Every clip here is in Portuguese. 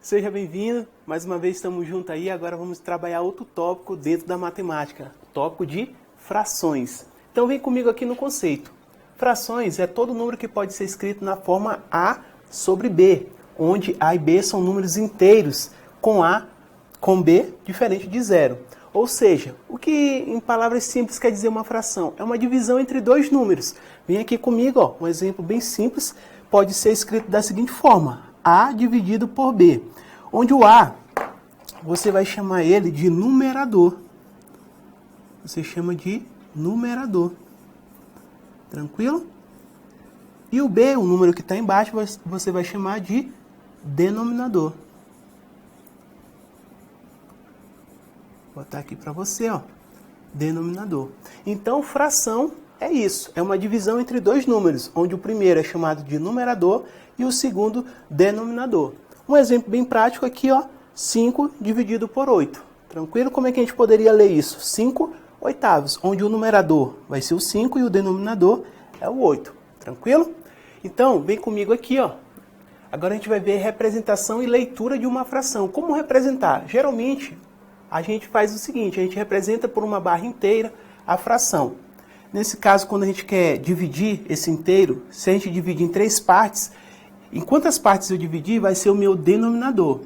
Seja bem-vindo, mais uma vez estamos juntos aí, agora vamos trabalhar outro tópico dentro da matemática, tópico de frações. Então vem comigo aqui no conceito. Frações é todo número que pode ser escrito na forma A sobre B, onde A e B são números inteiros, com A, com B, diferente de zero. Ou seja, o que em palavras simples quer dizer uma fração? É uma divisão entre dois números. Vem aqui comigo, ó, um exemplo bem simples, pode ser escrito da seguinte forma: A dividido por B, onde o A, você vai chamar ele de numerador. Você chama de numerador. Tranquilo? E o B, o número que está embaixo, você vai chamar de denominador. Vou botar aqui para você, ó, denominador. Então, fração é isso, é uma divisão entre dois números, onde o primeiro é chamado de numerador e o segundo denominador. Um exemplo bem prático aqui, ó, 5 dividido por 8. Tranquilo? Como é que a gente poderia ler isso? 5 oitavos, onde o numerador vai ser o 5 e o denominador é o 8. Tranquilo? Então, vem comigo aqui, ó. Agora a gente vai ver representação e leitura de uma fração. Como representar? Geralmente, a gente faz o seguinte, a gente representa por uma barra inteira a fração. Nesse caso, quando a gente quer dividir esse inteiro, se a gente dividir em 3 partes, em quantas partes eu dividir, vai ser o meu denominador.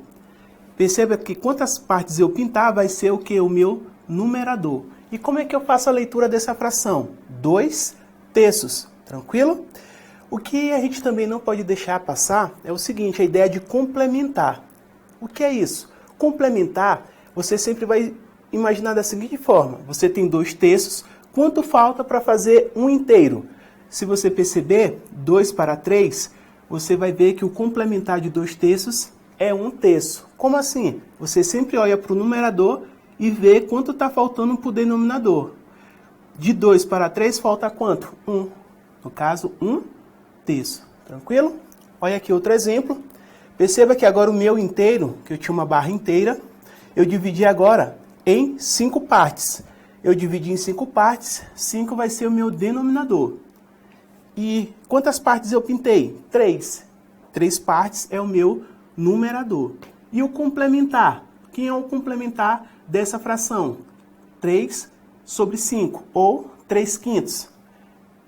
Perceba que quantas partes eu pintar, vai ser o que? O meu numerador. E como é que eu faço a leitura dessa fração? 2 terços. Tranquilo? O que a gente também não pode deixar passar é o seguinte, a ideia de complementar. O que é isso? Complementar, você sempre vai imaginar da seguinte forma. Você tem 2 terços, quanto falta para fazer um inteiro? Se você perceber, 2 para 3, você vai ver que o complementar de 2 terços é 1 terço. Como assim? Você sempre olha para o numerador e vê quanto está faltando para o denominador. De 2 para 3 falta quanto? 1. No caso, 1 terço. Tranquilo? Olha aqui outro exemplo. Perceba que agora o meu inteiro, que eu tinha uma barra inteira, eu dividi agora em 5 partes. Eu dividi em 5 partes, 5 vai ser o meu denominador. E quantas partes eu pintei? 3. 3 partes é o meu numerador. E o complementar? Quem é o complementar dessa fração? 3 sobre 5, ou 3 quintos.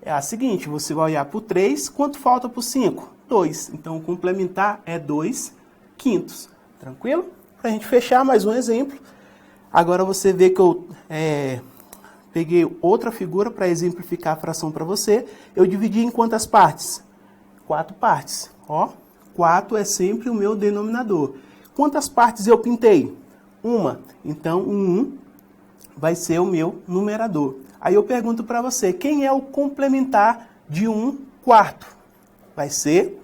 É a seguinte, você vai olhar para o 3, quanto falta para o 5? 2. Então, o complementar é 2 quintos. Tranquilo? Para a gente fechar, mais um exemplo. Agora você vê que eu peguei outra figura para exemplificar a fração para você. Eu dividi em quantas partes? 4 partes. Ó, 4 é sempre o meu denominador. Quantas partes eu pintei? 1. Então, o 1 vai ser o meu numerador. Aí eu pergunto para você, quem é o complementar de 1 quarto? Vai ser,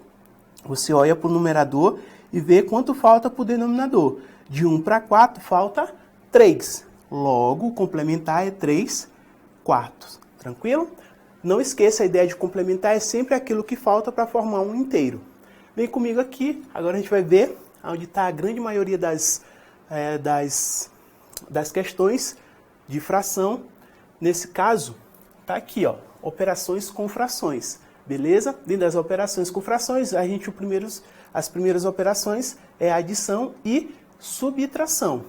você olha para o numerador e vê quanto falta para o denominador. De 1 para 4 falta 3. Logo, o complementar é 3 quartos. Tranquilo? Não esqueça, a ideia de complementar é sempre aquilo que falta para formar um inteiro. Vem comigo aqui, agora a gente vai ver onde está a grande maioria das questões de fração. Nesse caso, está aqui, ó, operações com frações. Beleza? Dentro das operações com frações, as primeiras operações é adição e subtração.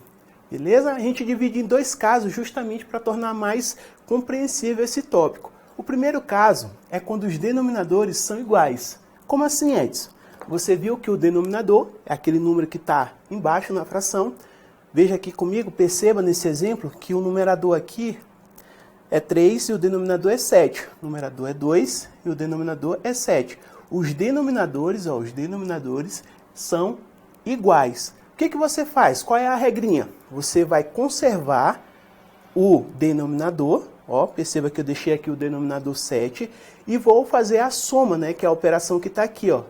Beleza? A gente divide em 2 casos justamente para tornar mais compreensível esse tópico. O primeiro caso é quando os denominadores são iguais. Como assim, Edson? Você viu que o denominador é aquele número que está embaixo na fração. Veja aqui comigo, perceba nesse exemplo que o numerador aqui é 3 e o denominador é 7. O numerador é 2 e o denominador é 7. Os denominadores são iguais. O que você faz? Qual é a regrinha? Você vai conservar o denominador, ó, perceba que eu deixei aqui o denominador 7, e vou fazer a soma, né, que é a operação que está aqui, ó.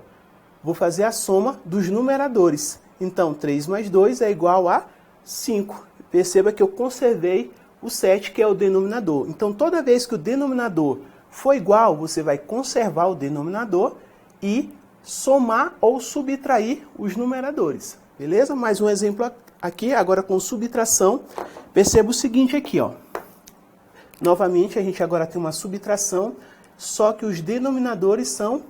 Vou fazer a soma dos numeradores. Então, 3 mais 2 é igual a 5. Perceba que eu conservei o 7, que é o denominador. Então, toda vez que o denominador for igual, você vai conservar o denominador e somar ou subtrair os numeradores. Beleza? Mais um exemplo aqui, agora com subtração. Perceba o seguinte aqui, ó. Novamente, a gente agora tem uma subtração, só que os denominadores são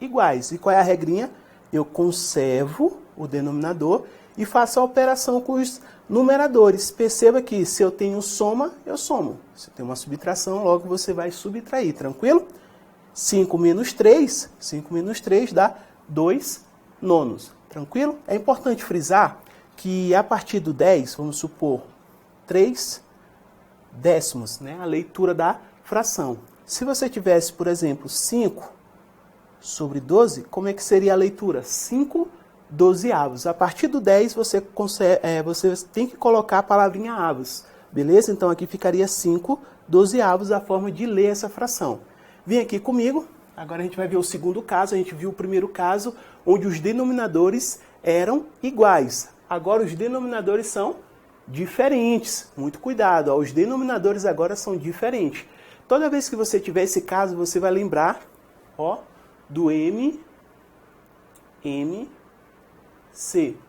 iguais. E qual é a regrinha? eu conservo o denominador e faço a operação com os numeradores. Perceba que se eu tenho soma, eu somo. Se eu tenho uma subtração, logo você vai subtrair, tranquilo? 5 menos 3 dá 2 nonos, tranquilo? É importante frisar que a partir do 10, vamos supor, 3 décimos, né? A leitura da fração. Se você tivesse, por exemplo, 5 sobre 12, como é que seria a leitura? 5 dozeavos. A partir do 10, você tem que colocar a palavrinha avos, beleza? Então aqui ficaria 5 dozeavos, a forma de ler essa fração. Vem aqui comigo, agora a gente vai ver o segundo caso. A gente viu o primeiro caso, onde os denominadores eram iguais. Agora os denominadores são diferentes. Muito cuidado, ó, os denominadores agora são diferentes. Toda vez que você tiver esse caso, você vai lembrar, ó, do MC.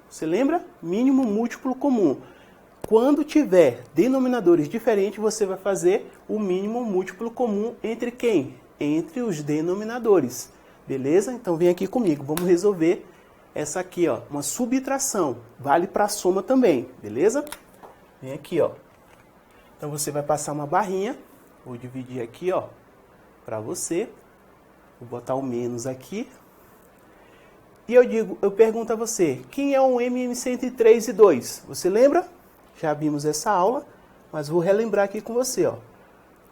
Você lembra? Mínimo múltiplo comum. Quando tiver denominadores diferentes, você vai fazer o mínimo múltiplo comum entre quem? Entre os denominadores. Beleza? Então vem aqui comigo. Vamos resolver essa aqui, ó, uma subtração. Vale para a soma também, beleza? Vem aqui, ó. Então você vai passar uma barrinha. Vou dividir aqui, ó, para você. Vou botar o menos aqui. E eu pergunto a você, quem é um MMC entre 3 e 2? Você lembra? Já vimos essa aula, mas vou relembrar aqui com você, ó.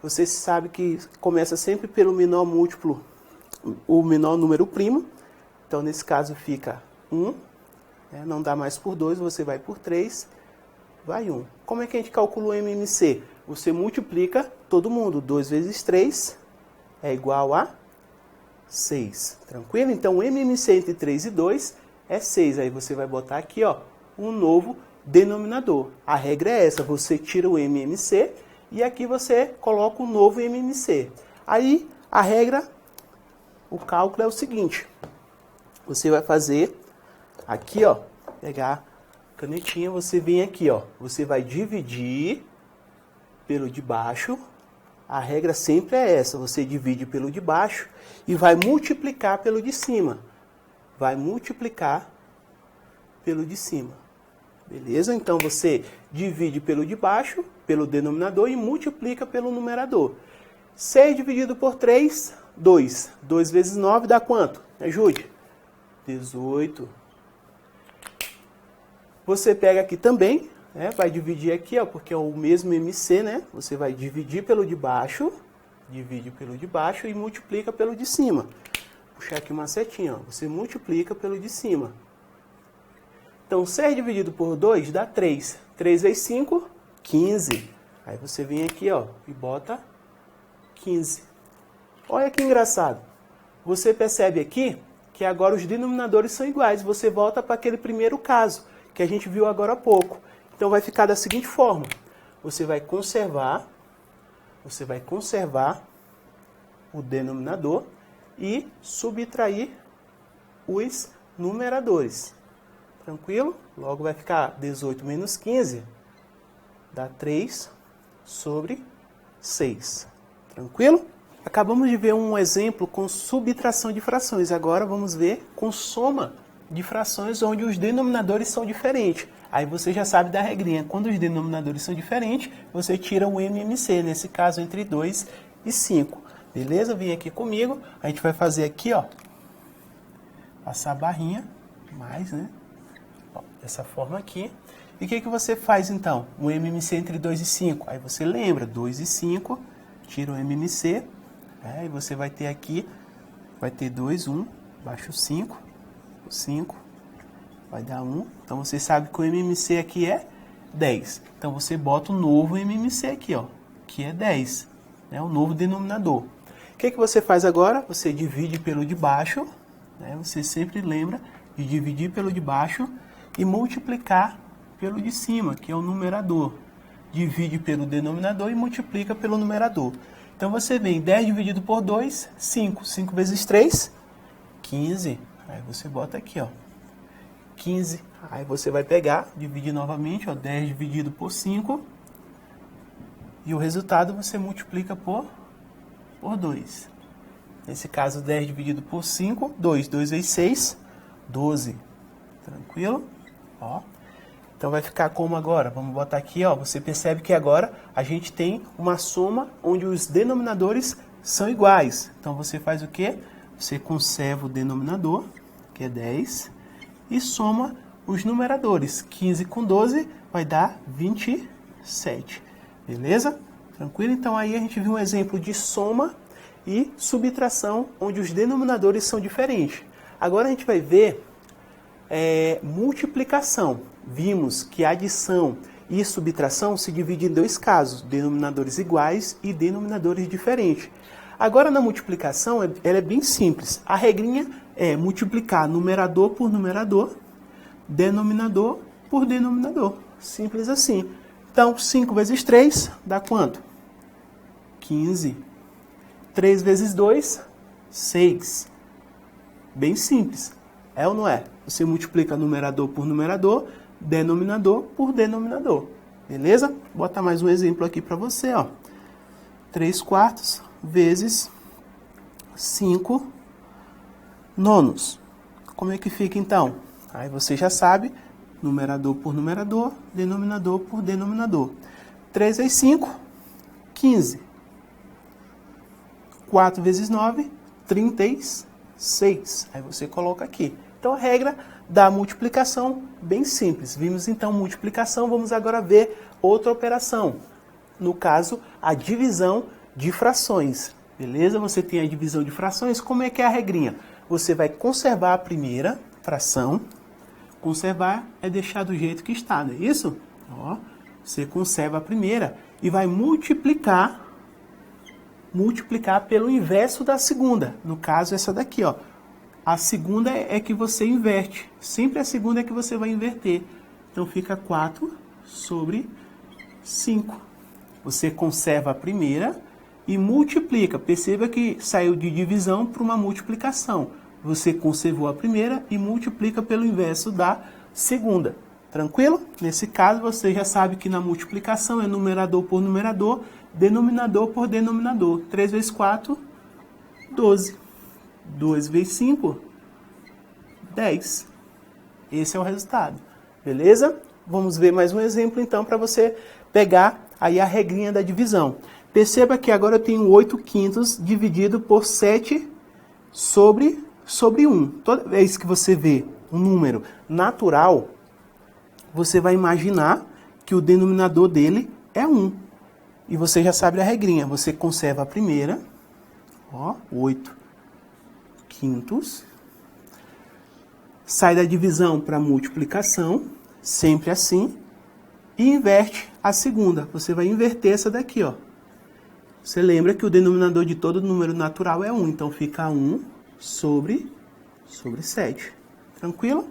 Você sabe que começa sempre pelo menor múltiplo, o menor número primo. Então, nesse caso, fica 1. Né? Não dá mais por 2, você vai por 3, vai 1. Como é que a gente calcula o MMC? Você multiplica todo mundo. 2 vezes 3 é igual a 6. Tranquilo? Então, o MMC entre 3 e 2 é 6. Aí você vai botar aqui, ó, um novo denominador. A regra é essa. Você tira o MMC e aqui você coloca o novo MMC. Aí, a regra, o cálculo é o seguinte. Você vai fazer aqui, ó, pegar a canetinha, você vem aqui, ó. Você vai dividir pelo de baixo. A regra sempre é essa, você divide pelo de baixo e vai multiplicar pelo de cima. Vai multiplicar pelo de cima. Beleza? Então você divide pelo de baixo, pelo denominador e multiplica pelo numerador. 6 dividido por 3, 2. 2 vezes 9 dá quanto? Me ajude. 18. Você pega aqui também, né, vai dividir aqui, ó, porque é o mesmo MC, né? Você vai dividir pelo de baixo, divide pelo de baixo e multiplica pelo de cima. Puxar aqui uma setinha, ó, você multiplica pelo de cima. Então, 6 dividido por 2 dá 3. 3 vezes 5, 15. Aí você vem aqui, ó, e bota 15. Olha que engraçado. Você percebe aqui que agora os denominadores são iguais. Você volta para aquele primeiro caso que a gente viu agora há pouco. Então vai ficar da seguinte forma. Você vai conservar o denominador e subtrair os numeradores. Tranquilo? Logo vai ficar 18 menos 15 dá 3 sobre 6. Tranquilo? Acabamos de ver um exemplo com subtração de frações. Agora vamos ver com soma de frações onde os denominadores são diferentes. Aí você já sabe da regrinha. Quando os denominadores são diferentes, você tira o MMC, nesse caso entre 2 e 5. Beleza? Vem aqui comigo. A gente vai fazer aqui, ó, passar a barrinha, mais, né? Ó, dessa forma aqui. E o que você faz então? O MMC entre 2 e 5. Aí você lembra, 2 e 5, tira o MMC. E você vai ter aqui, vai ter 2, 1, baixa o 5, 5, vai dar 1. Então você sabe que o MMC aqui é 10. Então você bota o novo MMC aqui, ó, que é 10, né, o novo denominador. O que você faz agora? Você divide pelo de baixo, né, você sempre lembra de dividir pelo de baixo e multiplicar pelo de cima, que é o numerador. Divide pelo denominador e multiplica pelo numerador. Então você vem 10 dividido por 2, 5. 5 vezes 3, 15. Aí você bota aqui, ó, 15. Aí você vai pegar, dividir novamente, ó, 10 dividido por 5. E o resultado você multiplica por 2. Nesse caso, 10 dividido por 5, 2. 2 vezes 6, 12. Tranquilo? Ó. Então vai ficar como agora? Vamos botar aqui, ó. Você percebe que agora a gente tem uma soma onde os denominadores são iguais. Então você faz o quê? Você conserva o denominador, que é 10, e soma os numeradores. 15 com 12 vai dar 27. Beleza? Tranquilo? Então aí a gente viu um exemplo de soma e subtração, onde os denominadores são diferentes. Agora a gente vai ver multiplicação. Vimos que adição e subtração se dividem em dois casos, denominadores iguais e denominadores diferentes. Agora na multiplicação, ela é bem simples. A regrinha é multiplicar numerador por numerador, denominador por denominador. Simples assim. Então, 5 vezes 3 dá quanto? 15. 3 vezes 2, 6. Bem simples. É ou não é? Você multiplica numerador por numerador, denominador por denominador. Beleza? Vou botar mais um exemplo aqui para você, ó. 3 quartos vezes 5 nonos. Como é que fica então? Aí você já sabe, numerador por numerador, denominador por denominador. 3 vezes 5, 15. 4 vezes 9, 36. Aí você coloca aqui. Então a regra da multiplicação, bem simples. Vimos então multiplicação, vamos agora ver outra operação. No caso, a divisão de frações. Beleza? Você tem a divisão de frações. Como é que é a regrinha? Você vai conservar a primeira fração. Conservar é deixar do jeito que está, não é isso? Ó, você conserva a primeira e vai multiplicar pelo inverso da segunda. No caso, essa daqui, ó. A segunda é que você inverte. Sempre a segunda é que você vai inverter. Então fica 4 sobre 5. Você conserva a primeira e multiplica. Perceba que saiu de divisão para uma multiplicação. Você conservou a primeira e multiplica pelo inverso da segunda. Tranquilo? Nesse caso, você já sabe que na multiplicação é numerador por numerador, denominador por denominador. 3 vezes 4, 12. 2 vezes 5, 10. Esse é o resultado. Beleza? Vamos ver mais um exemplo, então, para você pegar aí a regrinha da divisão. Perceba que agora eu tenho 8 quintos dividido por 7 sobre 1. Toda vez que você vê um número natural, você vai imaginar que o denominador dele é 1. E você já sabe a regrinha. Você conserva a primeira, ó, 8 quintos, sai da divisão para a multiplicação, sempre assim, e inverte a segunda. Você vai inverter essa daqui, ó. Você lembra que o denominador de todo número natural é 1, então fica 1 sobre 7. Tranquilo?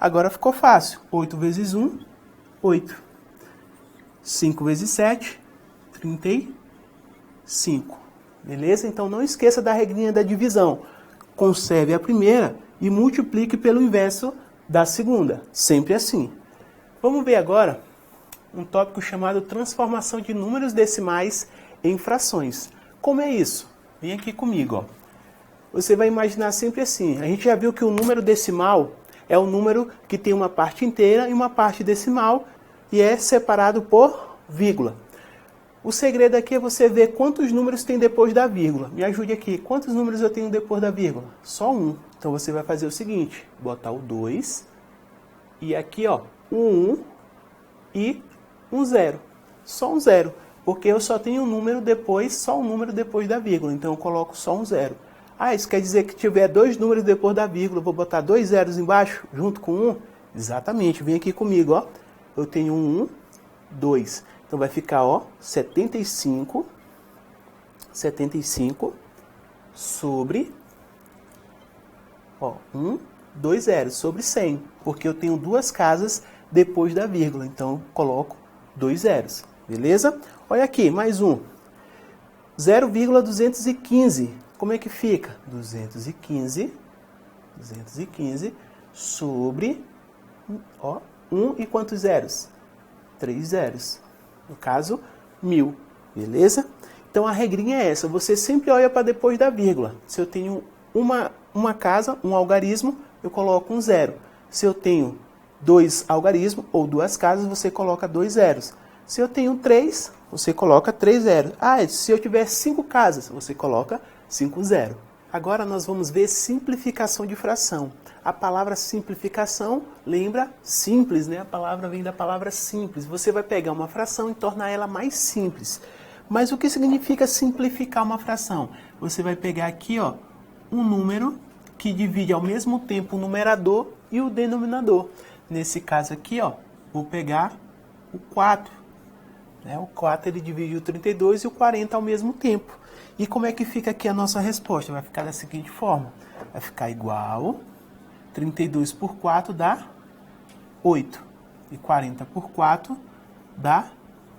Agora ficou fácil. 8 vezes 1, 8. 5 vezes 7, 35. Beleza? Então não esqueça da regrinha da divisão. Conserve a primeira e multiplique pelo inverso da segunda. Sempre assim. Vamos ver agora um tópico chamado transformação de números decimais em frações. Como é isso? Vem aqui comigo, ó. Você vai imaginar sempre assim. A gente já viu que o número decimal é um número que tem uma parte inteira e uma parte decimal e é separado por vírgula. O segredo aqui é você ver quantos números tem depois da vírgula. Me ajude aqui. Quantos números eu tenho depois da vírgula? Só um. Então você vai fazer o seguinte. Botar o 2. E aqui, ó, um 1 e um 0. Só um 0. Porque eu só tenho um número depois, só um número depois da vírgula. Então eu coloco só um 0. Ah, isso quer dizer que tiver 2 números depois da vírgula, eu vou botar 2 zeros embaixo, junto com 1? Exatamente. Vem aqui comigo, ó. Eu tenho um 1, 2. Então vai ficar, ó, 75 sobre, ó, 1, 2 zeros, sobre 100. Porque eu tenho duas casas depois da vírgula, então eu coloco 2 zeros. Beleza? Olha aqui, mais um. 0,215. Como é que fica? 215 sobre, ó, 1 e quantos zeros? 3 zeros. No caso, 1000. Beleza? Então a regrinha é essa. Você sempre olha para depois da vírgula. Se eu tenho uma casa, um algarismo, eu coloco um zero. Se eu tenho 2 algarismos ou 2 casas, você coloca 2 zeros. Se eu tenho 3, você coloca 3 zeros. Se eu tiver 5 casas, você coloca 5 zeros. Agora nós vamos ver simplificação de fração. A palavra simplificação lembra simples, né? A palavra vem da palavra simples. Você vai pegar uma fração e tornar ela mais simples. Mas o que significa simplificar uma fração? Você vai pegar aqui, ó, um número que divide ao mesmo tempo o numerador e o denominador. Nesse caso aqui, ó, vou pegar o 4. Né? O 4 ele divide o 32 e o 40 ao mesmo tempo. E como é que fica aqui a nossa resposta? Vai ficar da seguinte forma. Vai ficar igual, 32 por 4 dá 8. E 40 por 4 dá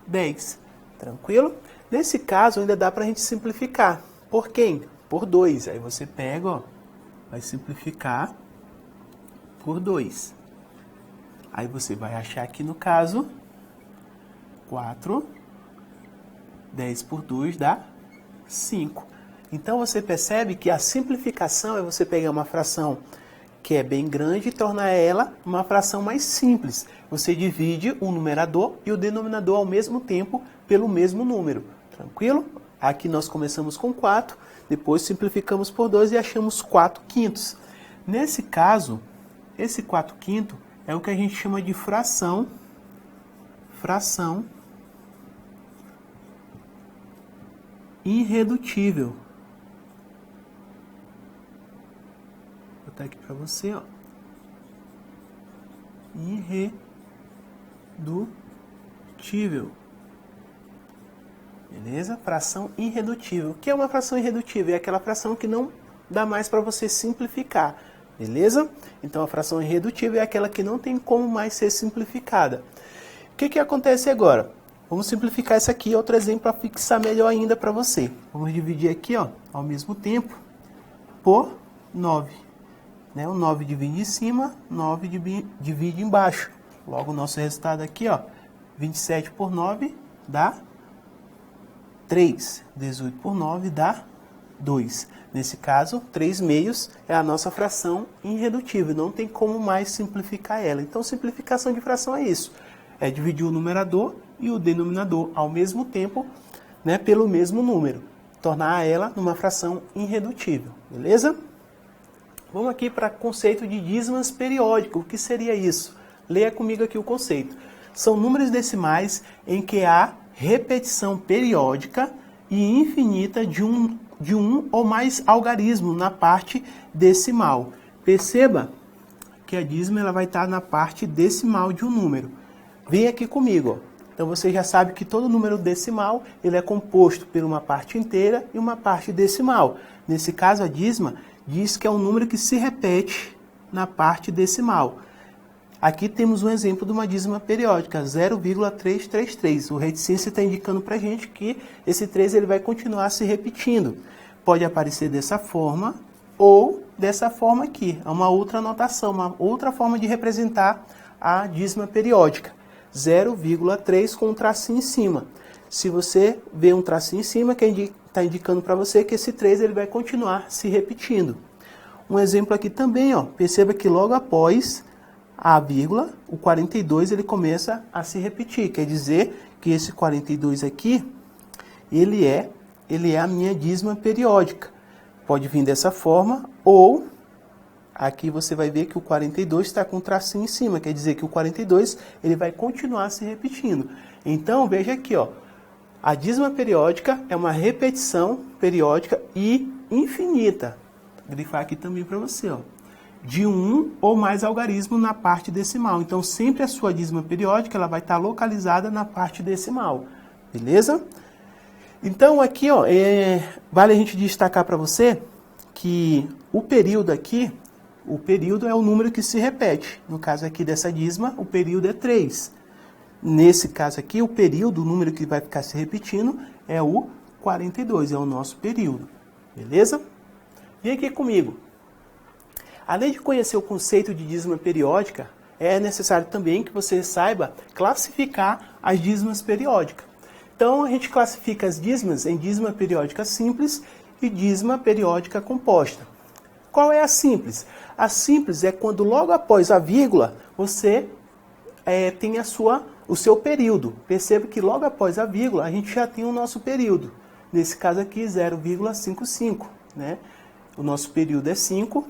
10. Tranquilo? Nesse caso ainda dá para a gente simplificar. Por quem? Por 2. Aí você pega, ó, vai simplificar por 2. Aí você vai achar aqui no caso 4, 10 por 2 dá 5. Então você percebe que a simplificação é você pegar uma fração que é bem grande e tornar ela uma fração mais simples. Você divide o numerador e o denominador ao mesmo tempo pelo mesmo número. Tranquilo? Aqui nós começamos com 4, depois simplificamos por 2 e achamos 4 quintos. Nesse caso, esse 4 quintos é o que a gente chama de fração irredutível. Vou botar aqui para você, ó. Irredutível. Beleza? Fração irredutível. O que é uma fração irredutível? É aquela fração que não dá mais para você simplificar. Beleza? Então a fração irredutível é aquela que não tem como mais ser simplificada. O que acontece agora? Vamos simplificar isso aqui, outro exemplo para fixar melhor ainda para você. Vamos dividir aqui, ó, ao mesmo tempo por 9. Né? O 9 divide em cima, 9 divide embaixo. Logo o nosso resultado aqui, ó, 27 por 9 dá 3. 18 por 9 dá 2. Nesse caso, 3 meios é a nossa fração irredutível. Não tem como mais simplificar ela. Então, simplificação de fração é isso. É dividir o numerador e o denominador ao mesmo tempo, né, pelo mesmo número. Tornar ela numa fração irredutível. Beleza? Vamos aqui para o conceito de dízimas periódicas. O que seria isso? Leia comigo aqui o conceito. São números decimais em que há repetição periódica e infinita de um ou mais algarismos na parte decimal. Perceba que a dízima ela vai estar na parte decimal de um número. Vem aqui comigo. Ó. Então você já sabe que todo número decimal ele é composto por uma parte inteira e uma parte decimal. Nesse caso, a dízima diz que é um número que se repete na parte decimal. Aqui temos um exemplo de uma dízima periódica, 0,333. O reticência está indicando para a gente que esse 3 ele vai continuar se repetindo. Pode aparecer dessa forma ou dessa forma aqui. É uma outra notação, uma outra forma de representar a dízima periódica. 0,3 com um tracinho em cima. Se você vê um tracinho em cima, que está indicando para você que esse 3 ele vai continuar se repetindo. Um exemplo aqui também, ó, perceba que logo após a vírgula, o 42 ele começa a se repetir. Quer dizer que esse 42 aqui, ele é a minha dízima periódica. Pode vir dessa forma ou aqui você vai ver que o 42 está com um tracinho em cima, quer dizer que o 42 ele vai continuar se repetindo. Então, veja aqui, ó, a dízima periódica é uma repetição periódica e infinita. Vou grifar aqui também para você, ó, de um ou mais algarismos na parte decimal. Então, sempre a sua dízima periódica ela vai estar localizada na parte decimal, beleza? Então, aqui, ó, vale a gente destacar para você que o período aqui, o período é o número que se repete. No caso aqui dessa dízima, o período é 3. Nesse caso aqui, o período, o número que vai ficar se repetindo, é o 42, é o nosso período. Beleza? Vem aqui comigo. Além de conhecer o conceito de dízima periódica, é necessário também que você saiba classificar as dízimas periódicas. Então, a gente classifica as dízimas em dízima periódica simples e dízima periódica composta. Qual é a simples? A simples é quando logo após a vírgula você tem o seu período. Perceba que logo após a vírgula a gente já tem o nosso período. Nesse caso aqui, 0,55. Né? O nosso período é 5.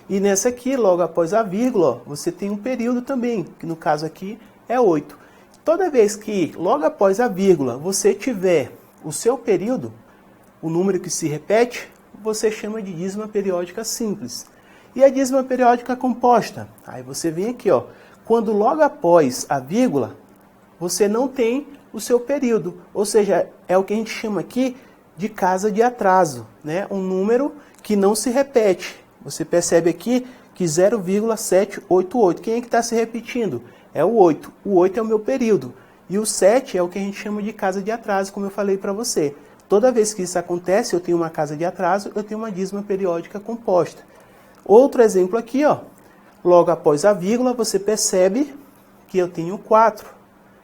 E nessa aqui, logo após a vírgula, ó, você tem um período também, que no caso aqui é 8. Toda vez que logo após a vírgula você tiver o seu período, o número que se repete, você chama de dízima periódica simples. E a dízima periódica composta? Aí você vem aqui, ó, quando logo após a vírgula, você não tem o seu período. Ou seja, é o que a gente chama aqui de casa de atraso, né? Um número que não se repete. Você percebe aqui que 0,788. Quem é que está se repetindo? É o 8. O 8 é o meu período. E o 7 é o que a gente chama de casa de atraso, como eu falei para você. Toda vez que isso acontece, eu tenho uma casa de atraso, eu tenho uma dízima periódica composta. Outro exemplo aqui, ó. Logo após a vírgula, você percebe que eu tenho 4,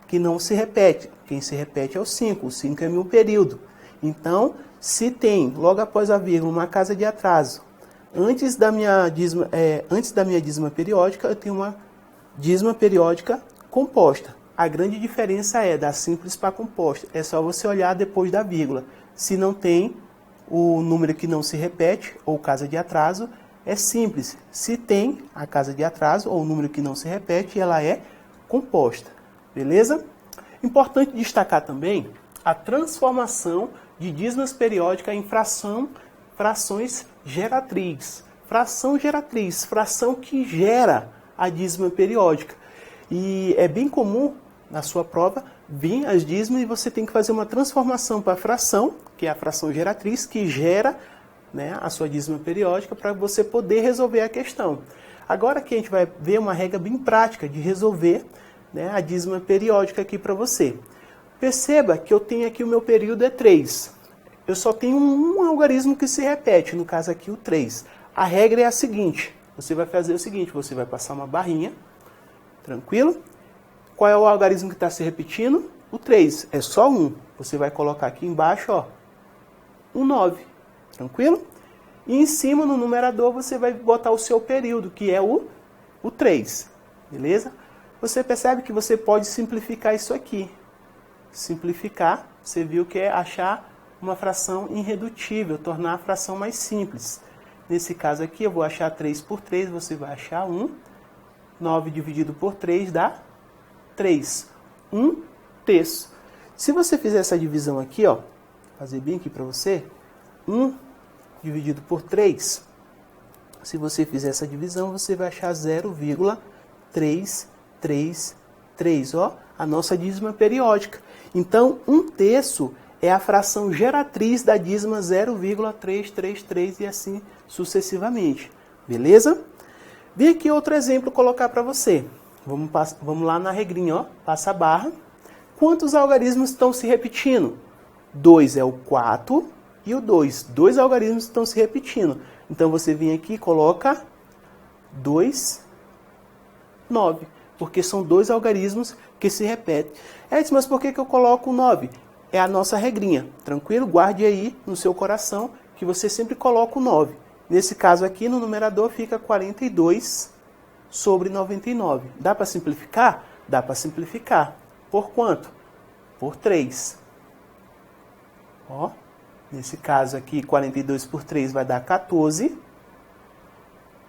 que não se repete. Quem se repete é o 5. O 5 é meu período. Então, se tem, logo após a vírgula, uma casa de atraso, antes da minha dízima periódica, eu tenho uma dízima periódica composta. A grande diferença é da simples para a composta. É só você olhar depois da vírgula. Se não tem o número que não se repete, ou casa de atraso, é simples. Se tem a casa de atraso, ou o número que não se repete, ela é composta. Beleza? Importante destacar também a transformação de dízimas periódicas em frações geratriz. Fração geratriz, fração que gera a dízima periódica. E é bem comum na sua prova vir as dízimas e você tem que fazer uma transformação para a fração, que é a fração geratriz, que gera, né, a sua dízima periódica para você poder resolver a questão. Agora aqui a gente vai ver uma regra bem prática de resolver, né, a dízima periódica aqui para você. Perceba que eu tenho aqui o meu período é 3. Eu só tenho um algarismo que se repete, no caso aqui o 3. A regra é a seguinte, você vai fazer o seguinte, você vai passar uma barrinha, tranquilo? Qual é o algarismo que está se repetindo? O 3, é só um. Você vai colocar aqui embaixo, ó, um 9, tranquilo? E em cima, no numerador, você vai botar o seu período, que é o 3, beleza? Você percebe que você pode simplificar isso aqui. Simplificar, você viu que é achar uma fração irredutível, tornar a fração mais simples. Nesse caso aqui, eu vou achar 3 por 3, você vai achar 1. 9 dividido por 3 dá 3. 1 terço. Se você fizer essa divisão aqui, ó, fazer bem aqui para você, 1 dividido por 3, se você fizer essa divisão, você vai achar 0,333, ó, a nossa dízima periódica. Então, 1 terço é a fração geratriz da dízima 0,333 e assim sucessivamente. Beleza? Vem aqui outro exemplo colocar para você. Vamos lá na regrinha, ó. Passa a barra. Quantos algarismos estão se repetindo? 2 é o 4 e o 2. 2 algarismos estão se repetindo. Então você vem aqui e coloca 2, 9. Porque são 2 algarismos que se repetem. Edson, mas por que eu coloco 9? É a nossa regrinha. Tranquilo? Guarde aí no seu coração que você sempre coloca o 9. Nesse caso aqui, no numerador, fica 42 sobre 99. Dá para simplificar? Dá para simplificar. Por quanto? Por 3. Ó, nesse caso aqui, 42 por 3 vai dar 14.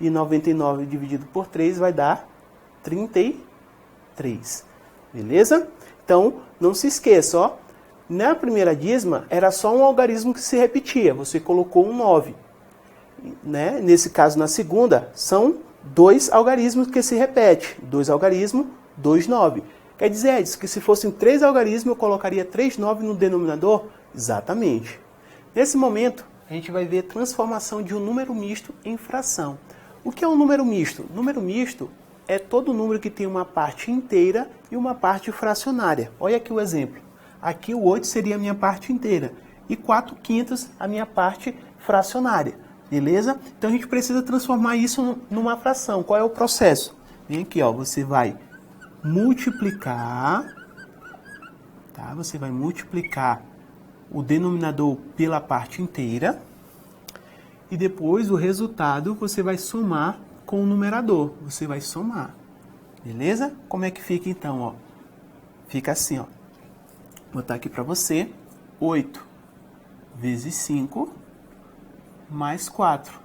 E 99 dividido por 3 vai dar 33. Beleza? Então, não se esqueça, ó. Na primeira dízima, era só um algarismo que se repetia. Você colocou um 9. Né? Nesse caso, na segunda, são 2 algarismos que se repetem. 2 algarismos, 2 9. Quer dizer, Edson, que se fossem 3 algarismos, eu colocaria 3 9 no denominador? Exatamente. Nesse momento, a gente vai ver transformação de um número misto em fração. O que é um número misto? Número misto é todo número que tem uma parte inteira e uma parte fracionária. Olha aqui o exemplo. Aqui o 8 seria a minha parte inteira e 4/5 a minha parte fracionária. Beleza? Então a gente precisa transformar isso numa fração. Qual é o processo? Vem aqui, ó, você vai multiplicar, tá? Você vai multiplicar o denominador pela parte inteira e depois o resultado você vai somar com o numerador. Você vai somar. Beleza? Como é que fica então, ó? Fica assim, ó. Vou botar aqui para você. 8 vezes 5 mais 4.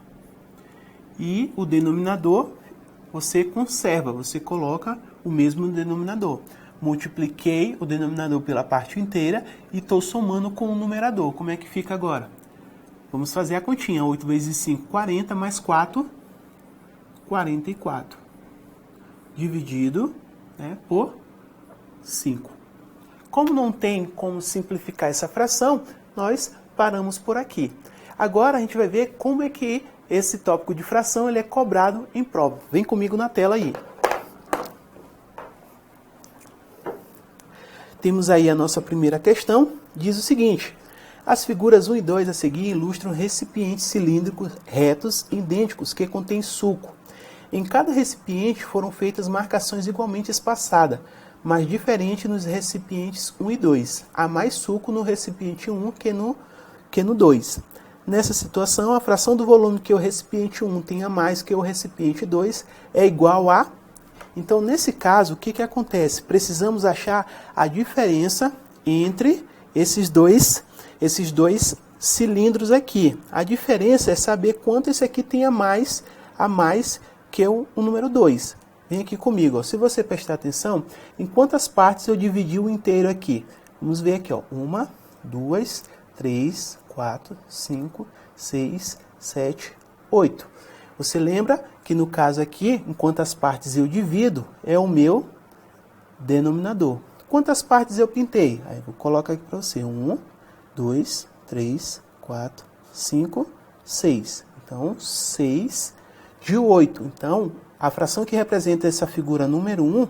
E o denominador você conserva, você coloca o mesmo denominador. Multipliquei o denominador pela parte inteira e estou somando com o numerador. Como é que fica agora? Vamos fazer a continha. 8 vezes 5, 40, mais 4, 44. Dividido, né, por 5. Como não tem como simplificar essa fração, nós paramos por aqui. Agora a gente vai ver como é que esse tópico de fração ele é cobrado em prova. Vem comigo na tela aí. Temos aí a nossa primeira questão, diz o seguinte: as figuras 1 e 2 a seguir ilustram recipientes cilíndricos retos idênticos que contêm suco. Em cada recipiente foram feitas marcações igualmente espaçadas, mas diferente nos recipientes 1 e 2. Há mais suco no recipiente 1 que no 2. Nessa situação, a fração do volume que o recipiente 1 tenha mais que o recipiente 2 é igual a... Então, nesse caso, o que acontece? Precisamos achar a diferença entre esses dois cilindros aqui. A diferença é saber quanto esse aqui tem a mais que o número 2. Vem aqui comigo. Ó. Se você prestar atenção, em quantas partes eu dividi o inteiro aqui? Vamos ver aqui. 1, 2, 3, 4, 5, 6, 7, 8. Você lembra que no caso aqui, em quantas partes eu divido, é o meu denominador. Quantas partes eu pintei? Aí eu vou colocar aqui para você. 1, 2, 3, 4, 5, 6. Então, 6 de 8. Então, a fração que representa essa figura número 1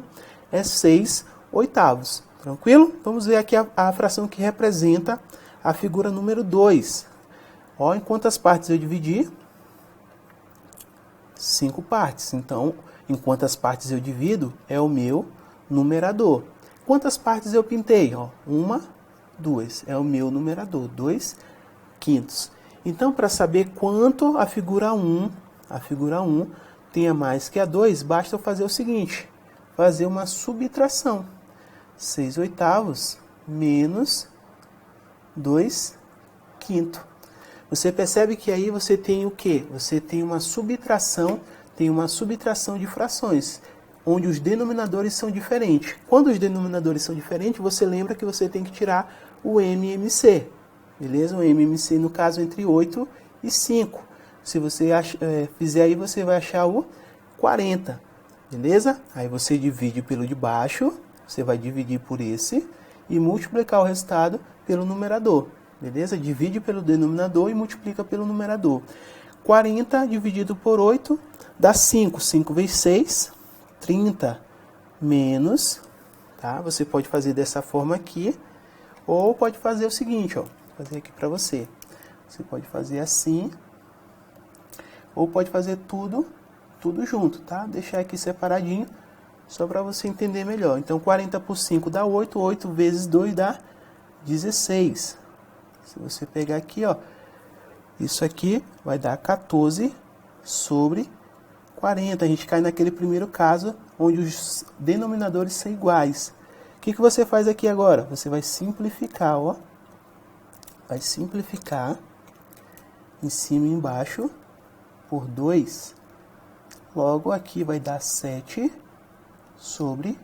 é 6 oitavos. Tranquilo? Vamos ver aqui a fração que representa a figura número 2. Ó, em quantas partes eu dividi? 5 partes. Então, em quantas partes eu divido é o meu numerador. Quantas partes eu pintei? Ó, 1, 2. É o meu numerador. 2 quintos. Então, para saber quanto a figura 1 tenha mais que a 2, basta eu fazer o seguinte. Fazer uma subtração. 6 oitavos menos 2 quintos. Você percebe que aí você tem o quê? Você tem uma subtração de frações, onde os denominadores são diferentes. Quando os denominadores são diferentes, você lembra que você tem que tirar o MMC. Beleza? O MMC, no caso, entre 8 e 5. Se você fizer aí, você vai achar o 40. Beleza? Aí você divide pelo de baixo, você vai dividir por esse e multiplicar o resultado pelo numerador. Beleza? Divide pelo denominador e multiplica pelo numerador. 40 dividido por 8 dá 5. 5 vezes 6, 30 menos, tá? Você pode fazer dessa forma aqui, ou pode fazer o seguinte, ó. Vou fazer aqui para você. Você pode fazer assim, ou pode fazer tudo junto, tá? Deixar aqui separadinho, só para você entender melhor. Então, 40 por 5 dá 8, 8 vezes 2 dá 16. Se você pegar aqui, ó, isso aqui vai dar 14 sobre 40. A gente cai naquele primeiro caso, onde os denominadores são iguais. O que você faz aqui agora? Você vai simplificar, ó. Vai simplificar em cima e embaixo por 2. Logo, aqui vai dar 7 sobre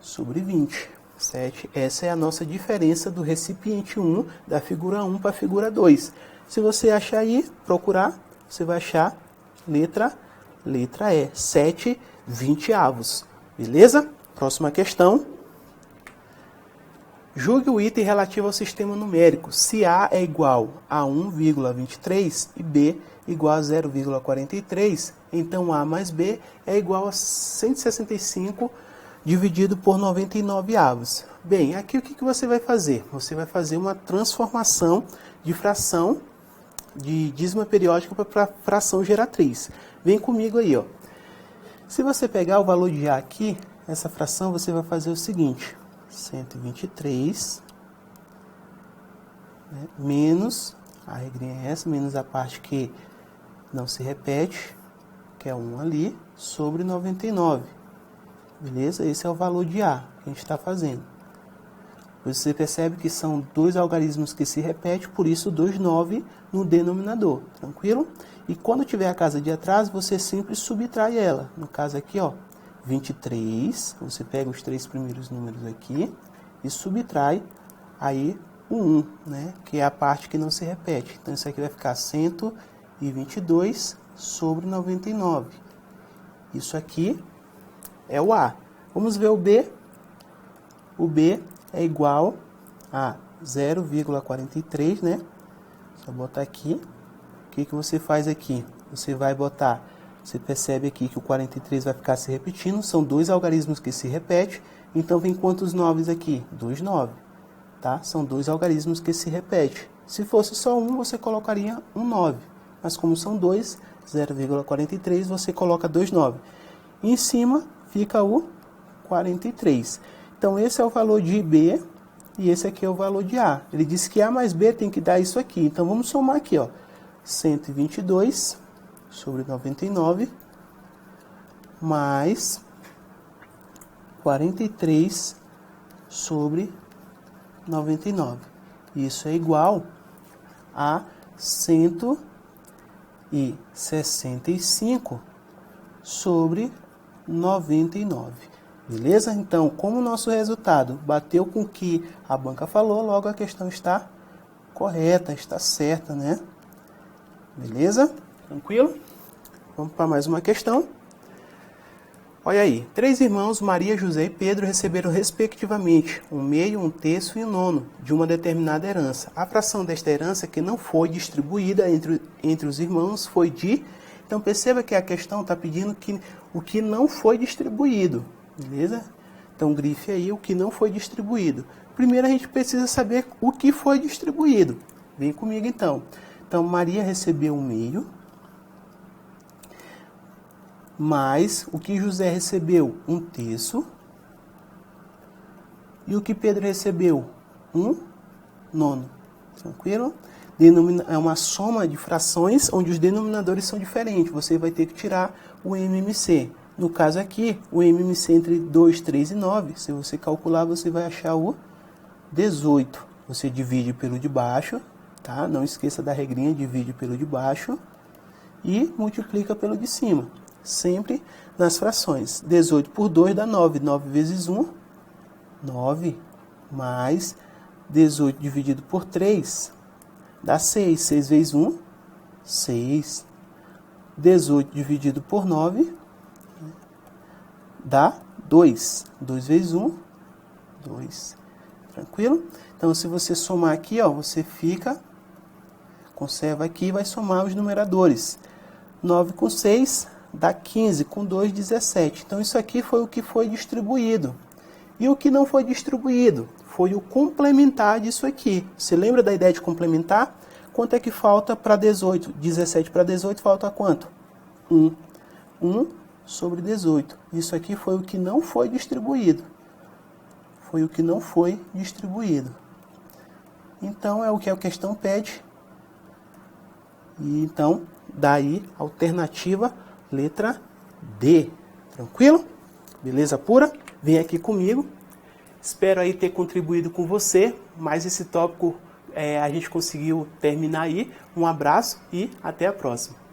20. 7. Essa é a nossa diferença do recipiente 1, da figura 1 para a figura 2. Se você achar aí, procurar, você vai achar letra E, 7 vinteavos. Beleza? Próxima questão. Julgue o item relativo ao sistema numérico. Se A é igual a 1,23 e B igual a 0,43, então A mais B é igual a 165 dividido por 99 avos. Bem, aqui o que você vai fazer? Você vai fazer uma transformação de fração de dízima periódica para fração geratriz. Vem comigo aí, ó. Se você pegar o valor de A aqui, essa fração, você vai fazer o seguinte: 123, né, menos, a regrinha é essa, menos a parte que não se repete, que é 1 ali, sobre 99. Beleza? Esse é o valor de A que a gente está fazendo. Você percebe que são dois algarismos que se repetem, por isso 2,9 no denominador, tranquilo? E quando tiver a casa de atrás, você sempre subtrai ela. No caso aqui, ó, 23, você pega os 3 primeiros números aqui e subtrai aí o 1, né? Que é a parte que não se repete. Então isso aqui vai ficar 122 sobre 99. Isso aqui é o A. Vamos ver o B. O B é igual a 0,43, né? Só botar aqui. O que você faz aqui? Você vai botar, você percebe aqui que o 43 vai ficar se repetindo, são dois algarismos que se repetem, então vem quantos 9 aqui? 2 9, tá? São dois algarismos que se repetem. Se fosse só um, você colocaria um 9, mas como são dois, 0,43, você coloca 2 9. E em cima fica o 43. Então, esse é o valor de B e esse aqui é o valor de A. Ele disse que A mais B tem que dar isso aqui. Então, vamos somar aqui, ó. 122 sobre 99 mais 43 sobre 99. Isso é igual a 165 sobre 99. Beleza? Então, como o nosso resultado bateu com o que a banca falou, logo a questão está correta, está certa, né? Beleza? Tranquilo? Vamos para mais uma questão. Olha aí, 3 irmãos, Maria, José e Pedro, receberam respectivamente um meio, um terço e um nono de uma determinada herança. A fração desta herança que não foi distribuída entre os irmãos foi de... Então perceba que a questão está pedindo que o que não foi distribuído. Beleza? Então, grife aí o que não foi distribuído. Primeiro, a gente precisa saber o que foi distribuído. Vem comigo, então. Então, Maria recebeu 1/2, mais o que José recebeu 1/3, e o que Pedro recebeu 1/9. Tranquilo? É uma soma de frações onde os denominadores são diferentes. Você vai ter que tirar o MMC. No caso aqui, o MMC entre 2, 3 e 9, se você calcular, você vai achar o 18. Você divide pelo de baixo, tá? Não esqueça da regrinha, divide pelo de baixo e multiplica pelo de cima. Sempre nas frações. 18 por 2 dá 9. 9 vezes 1, 9, mais 18 dividido por 3, dá 6. 6 vezes 1, 6. 18 dividido por 9... dá 2. 2 vezes 1, 2. Tranquilo? Então, se você somar aqui, ó, você conserva aqui e vai somar os numeradores. 9 com 6 dá 15, com 2, 17. Então, isso aqui foi o que foi distribuído. E o que não foi distribuído? Foi o complementar disso aqui. Você lembra da ideia de complementar? Quanto é que falta para 18? 17 para 18 falta quanto? 1. 1 sobre 18. Isso aqui foi o que não foi distribuído. Foi o que não foi distribuído. Então, é o que a questão pede. E então, daí, alternativa, letra D. Tranquilo? Beleza pura? Vem aqui comigo. Espero aí ter contribuído com você. Mas esse tópico a gente conseguiu terminar aí. Um abraço e até a próxima.